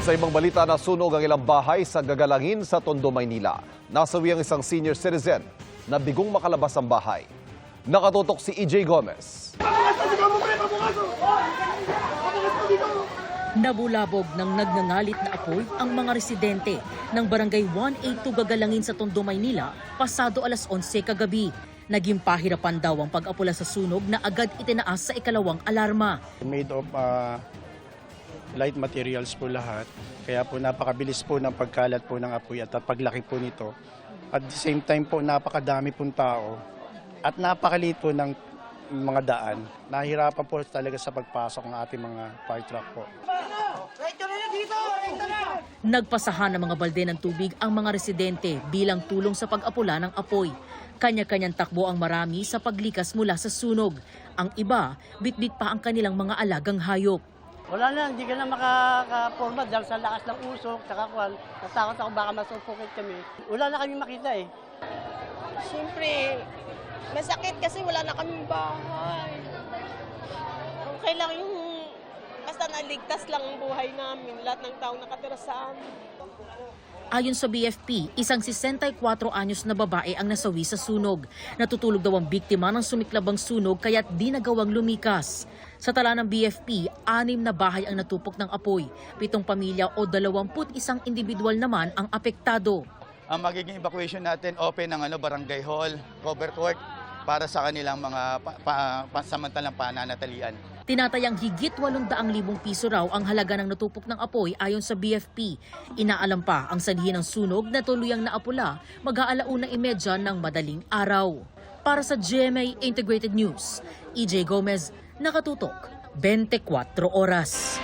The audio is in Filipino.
Sa ibang balita, nasunog ang ilang bahay sa Gagalangin sa Tondo, Maynila. Nasawi ang isang senior citizen na bigong makalabas ang bahay. Nakatutok si EJ Gomez. Nabulabog ng nagngangalit na apoy ang mga residente ng Barangay 182 Gagalangin sa Tondo, Maynila pasado alas 11 kagabi. Naging pahirapan daw ang pag-apula sa sunog na agad itinaas sa ikalawang alarma. Made of light materials po lahat, kaya po napakabilis po ng pagkalat po ng apoy at paglaki po nito. At the same time po napakadami pong tao at napakaliit po ng mga daan. Nahihirapan po talaga sa pagpasok ng ating mga fire truck po. Nagpasahan ng mga balde ng tubig ang mga residente bilang tulong sa pag-apula ng apoy. Kanya-kanyang takbo ang marami sa paglikas mula sa sunog. Ang iba, bitbit pa ang kanilang mga alagang hayop. Wala na, hindi ka na makaka-forma dahil sa lakas ng usok, saka kwan. Natakot ako baka masuffocate kami. Wala na kami makita eh. Siyempre, masakit kasi wala na kaming bahay. Okay lang yung basta naligtas lang ang buhay namin, lahat ng taong nakatira sa amin. Ayon sa BFP, isang 64 anyos na babae ang nasawi sa sunog. Natutulog daw ang biktima ng sumiklabang sunog kaya't di nagawang lumikas. Sa tala ng BFP, 6 na bahay ang natupok ng apoy. 7 pamilya o 21 individual naman ang apektado. Ang magiging evacuation natin, open ng barangay hall, covered work para sa kanilang mga pansamantalang pananatalian. Tinatayang higit 800,000 piso raw ang halaga ng natupok ng apoy ayon sa BFP. Inaalam pa ang sanhi ng sunog na tuluyang naapula mag-aalauna-30 ng madaling araw. Para sa GMA Integrated News, EJ Gomez, nakatutok 24 oras.